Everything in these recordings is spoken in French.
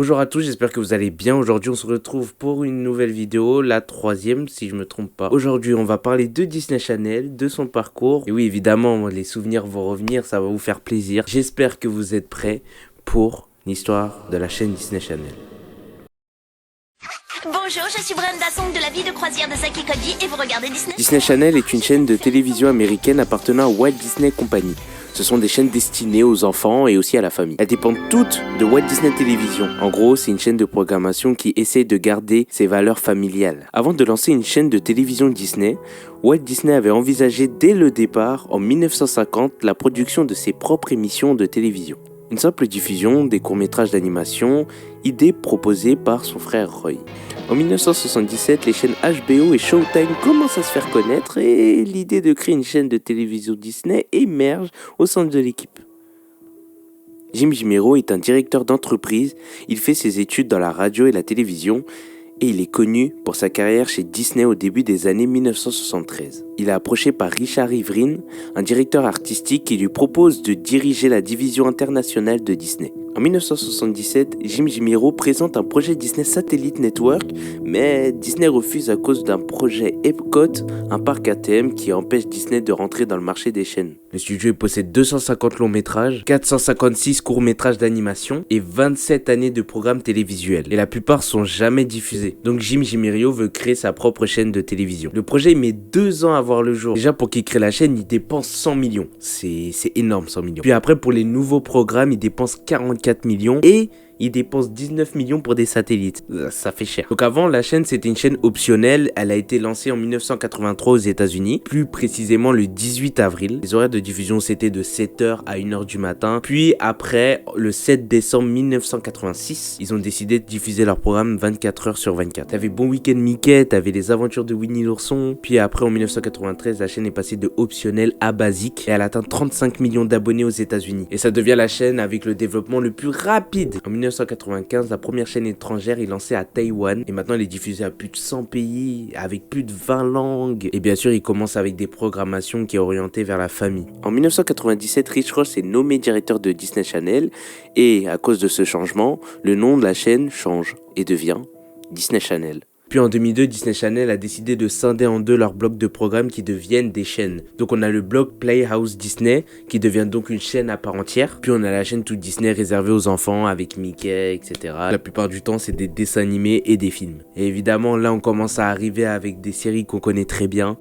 Bonjour à tous, j'espère que vous allez bien. Aujourd'hui, on se retrouve pour une nouvelle vidéo, la troisième si je me trompe pas. Aujourd'hui, on va parler de Disney Channel, de son parcours. Et oui, évidemment, les souvenirs vont revenir, ça va vous faire plaisir. J'espère que vous êtes prêts pour l'histoire de la chaîne Disney Channel. Bonjour, je suis Brenda Song de la vie de croisière de Zack et Cody et vous regardez Disney. Disney Channel est une chaîne de télévision américaine appartenant à Walt Disney Company. Ce sont des chaînes destinées aux enfants et aussi à la famille. Elles dépendent toutes de Walt Disney Television. En gros, c'est une chaîne de programmation qui essaie de garder ses valeurs familiales. Avant de lancer une chaîne de télévision Disney, Walt Disney avait envisagé dès le départ, en 1950, la production de ses propres émissions de télévision. Une simple diffusion des courts-métrages d'animation, idée proposée par son frère Roy. En 1977, les chaînes HBO et Showtime commencent à se faire connaître et l'idée de créer une chaîne de télévision Disney émerge au sein de l'équipe. Jim Gimero est un directeur d'entreprise, il fait ses études dans la radio et la télévision et il est connu pour sa carrière chez Disney au début des années 1973. Il est approché par Richard Ivrin, un directeur artistique qui lui propose de diriger la division internationale de Disney. En 1977, Jim Gimero présente un projet Disney Satellite Network, mais Disney refuse à cause d'un projet Epcot, un parc à thème qui empêche Disney de rentrer dans le marché des chaînes. Le studio possède 250 longs métrages, 456 courts métrages d'animation et 27 années de programmes télévisuels. Et la plupart sont jamais diffusés. Donc Jim Gimero veut créer sa propre chaîne de télévision. Le projet met 2 ans à voir le jour. Déjà pour qu'il crée la chaîne, il dépense 100 millions. C'est énorme 100 millions. Puis après pour les nouveaux programmes, il dépense 44 millions et il dépense 19 millions pour des satellites. Ça fait cher. Donc avant, la chaîne, c'était une chaîne optionnelle. Elle a été lancée en 1983 aux États-Unis, plus précisément le 18 avril. Les horaires de diffusion, c'était de 7h à 1h du matin. Puis après, le 7 décembre 1986, ils ont décidé de diffuser leur programme 24h sur 24. T'avais Bon Week-end Mickey, t'avais les aventures de Winnie l'ourson. Puis après, en 1993, la chaîne est passée de optionnelle à basique et elle atteint 35 millions d'abonnés aux États-Unis. Et ça devient la chaîne avec le développement le plus rapide. En 1995, la première chaîne étrangère est lancée à Taïwan et maintenant elle est diffusée à plus de 100 pays avec plus de 20 langues. Et bien sûr, il commence avec des programmations qui est orientées vers la famille. En 1997, Rich Ross est nommé directeur de Disney Channel et à cause de ce changement, le nom de la chaîne change et devient Disney Channel. Puis en 2002, Disney Channel a décidé de scinder en deux leurs blocs de programmes qui deviennent des chaînes. Donc on a le bloc Playhouse Disney qui devient donc une chaîne à part entière. Puis on a la chaîne Tout Disney réservée aux enfants avec Mickey, etc. La plupart du temps, c'est des dessins animés et des films. Et évidemment, là on commence à arriver avec des séries qu'on connaît très bien.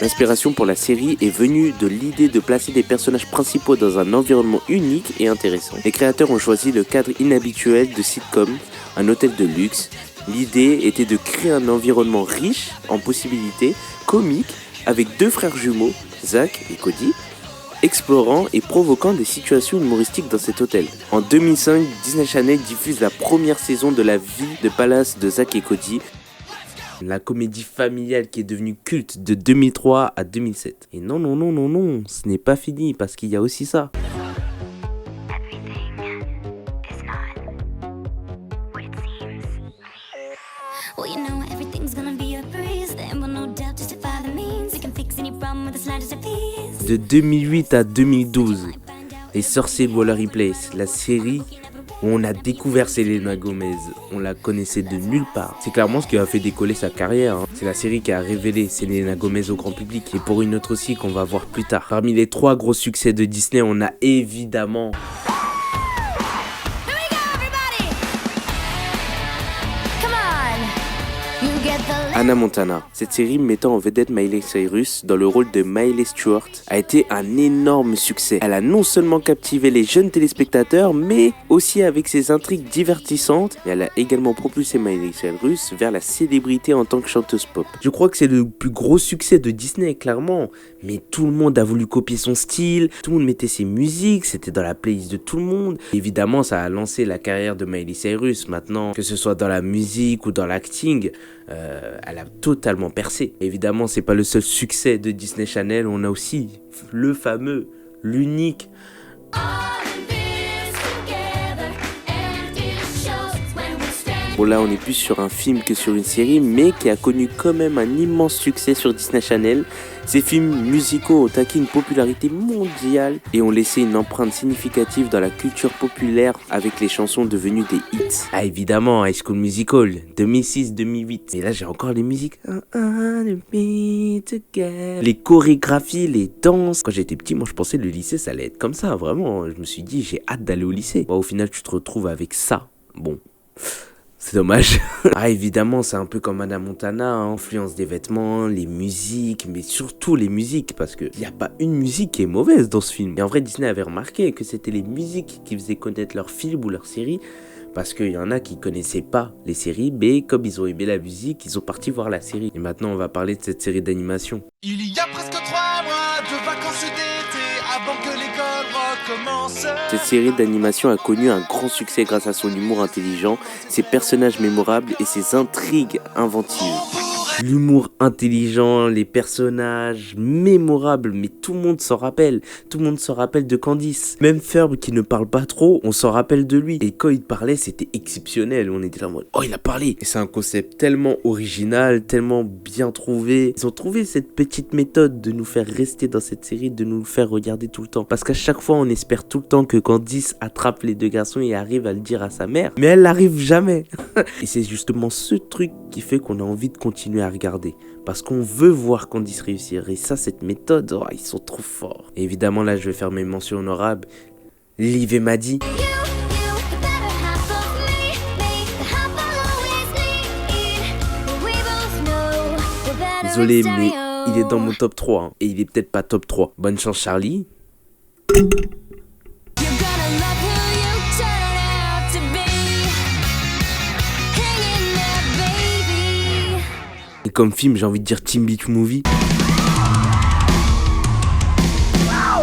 L'inspiration pour la série est venue de l'idée de placer des personnages principaux dans un environnement unique et intéressant. Les créateurs ont choisi le cadre inhabituel de sitcom, un hôtel de luxe. L'idée était de créer un environnement riche en possibilités, comiques, avec 2 frères jumeaux, Zack et Cody, explorant et provoquant des situations humoristiques dans cet hôtel. En 2005, Disney Channel diffuse la première saison de la vie de palace de Zack et Cody, la comédie familiale qui est devenue culte de 2003 à 2007. Et non, ce n'est pas fini parce qu'il y a aussi ça. De 2008 à 2012, Les Sorciers de Waverly Place, la série où on a découvert Selena Gomez. On la connaissait de nulle part. C'est clairement ce qui a fait décoller sa carrière. C'est la série qui a révélé Selena Gomez au grand public. Et pour une autre aussi qu'on va voir plus tard. Parmi les 3 gros succès de Disney, on a évidemment Hannah Montana. Cette série mettant en vedette Miley Cyrus dans le rôle de Miley Stewart a été un énorme succès. Elle a non seulement captivé les jeunes téléspectateurs, mais aussi avec ses intrigues divertissantes. Et elle a également propulsé Miley Cyrus vers la célébrité en tant que chanteuse pop. Je crois que c'est le plus gros succès de Disney, clairement. Mais tout le monde a voulu copier son style, tout le monde mettait ses musiques, c'était dans la playlist de tout le monde. Évidemment, ça a lancé la carrière de Miley Cyrus. Maintenant, que ce soit dans la musique ou dans l'acting, elle a totalement percé. Évidemment, c'est pas le seul succès de Disney Channel. On a aussi le fameux, l'unique Bon là on est plus sur un film que sur une série, mais qui a connu quand même un immense succès sur Disney Channel. Ces films musicaux ont acquis une popularité mondiale et ont laissé une empreinte significative dans la culture populaire avec les chansons devenues des hits. Ah évidemment, High School Musical, 2006-2008. Et là j'ai encore les musiques. Les chorégraphies, les danses. Quand j'étais petit, moi je pensais le lycée ça allait être comme ça, vraiment. Je me suis dit j'ai hâte d'aller au lycée. Bon, au final tu te retrouves avec ça. Bon, c'est dommage. Ah évidemment c'est un peu comme Hannah Montana, hein, influence des vêtements, les musiques, mais surtout les musiques, parce que y a pas une musique qui est mauvaise dans ce film. Et en vrai Disney avait remarqué que c'était les musiques qui faisaient connaître leur film ou leur série, parce qu'il y en a qui connaissaient pas les séries, mais comme ils ont aimé la musique, ils sont partis voir la série. Et maintenant on va parler de cette série d'animation. Il y a presque 3 mois de vacances d'été avant que l'école recommence. Cette série d'animation a connu un grand succès grâce à son humour intelligent, ses personnages mémorables et ses intrigues inventives. L'humour intelligent, les personnages mémorables, mais tout le monde s'en rappelle. Tout le monde s'en rappelle de Candice. Même Ferb qui ne parle pas trop, on s'en rappelle de lui. Et quand il parlait, c'était exceptionnel. On était là en mode, oh il a parlé. Et c'est un concept tellement original, tellement bien trouvé. Ils ont trouvé cette petite méthode de nous faire rester dans cette série, de nous faire regarder tout le temps. Parce qu'à chaque fois, on espère tout le temps que Candice attrape les deux garçons et arrive à le dire à sa mère. Mais elle n'arrive jamais. Et c'est justement ce truc qui fait qu'on a envie de continuer à regarder, parce qu'on veut voir Candice réussir. Et ça, cette méthode, oh, ils sont trop forts. Et évidemment là je vais faire mes mentions honorables. Liv et Maddie. Désolé mais il est dans mon top 3 hein, et il est peut-être pas top 3. Bonne chance Charlie. Et comme film, j'ai envie de dire Teen Beach Movie.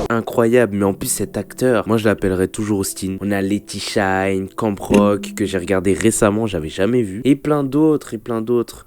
Incroyable, mais en plus cet acteur, moi je l'appellerais toujours Austin. On a Letty Shine, Camp Rock, que j'ai regardé récemment, j'avais jamais vu. Et plein d'autres,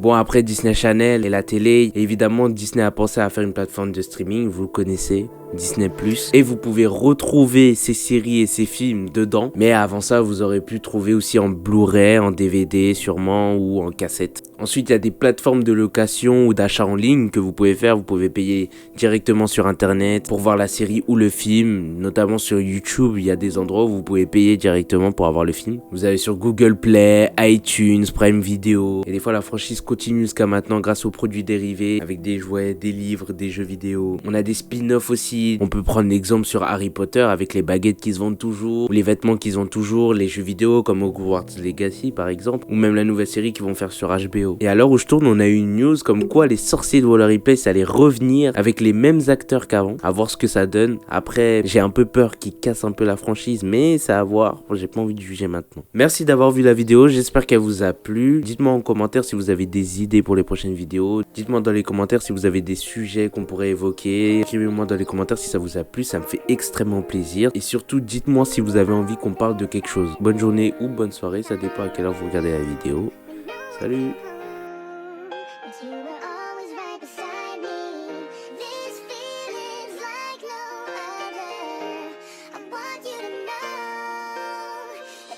Bon après Disney Channel et la télé, évidemment Disney a pensé à faire une plateforme de streaming, vous le connaissez, Disney+. Et vous pouvez retrouver ces séries et ces films dedans. Mais avant ça, vous aurez pu trouver aussi en Blu-ray, en DVD sûrement ou en cassette. Ensuite, il y a des plateformes de location ou d'achat en ligne que vous pouvez faire. Vous pouvez payer directement sur internet pour voir la série ou le film. Notamment sur YouTube, il y a des endroits où vous pouvez payer directement pour avoir le film. Vous avez sur Google Play, iTunes, Prime Video. Et des fois, la franchise continue jusqu'à maintenant grâce aux produits dérivés avec des jouets, des livres, des jeux vidéo. On a des spin-offs aussi. On peut prendre l'exemple sur Harry Potter avec les baguettes qui se vendent toujours, ou les vêtements qu'ils ont toujours, les jeux vidéo comme Hogwarts Legacy par exemple, ou même la nouvelle série qu'ils vont faire sur HBO. Et à l'heure où je tourne, on a eu une news comme quoi les sorciers de Waller Place allaient revenir avec les mêmes acteurs qu'avant, à voir ce que ça donne. Après, j'ai un peu peur qu'ils cassent un peu la franchise, mais c'est à voir, j'ai pas envie de juger maintenant. Merci d'avoir vu la vidéo, j'espère qu'elle vous a plu. Dites-moi en commentaire si vous avez des idées pour les prochaines vidéos. Dites-moi dans les commentaires si vous avez des sujets qu'on pourrait évoquer. Écrivez-moi dans les commentaires si ça vous a plu, ça me fait extrêmement plaisir. Et surtout, dites-moi si vous avez envie qu'on parle de quelque chose. Bonne journée ou bonne soirée, ça dépend à quelle heure vous regardez la vidéo. Salut! You were always right beside me.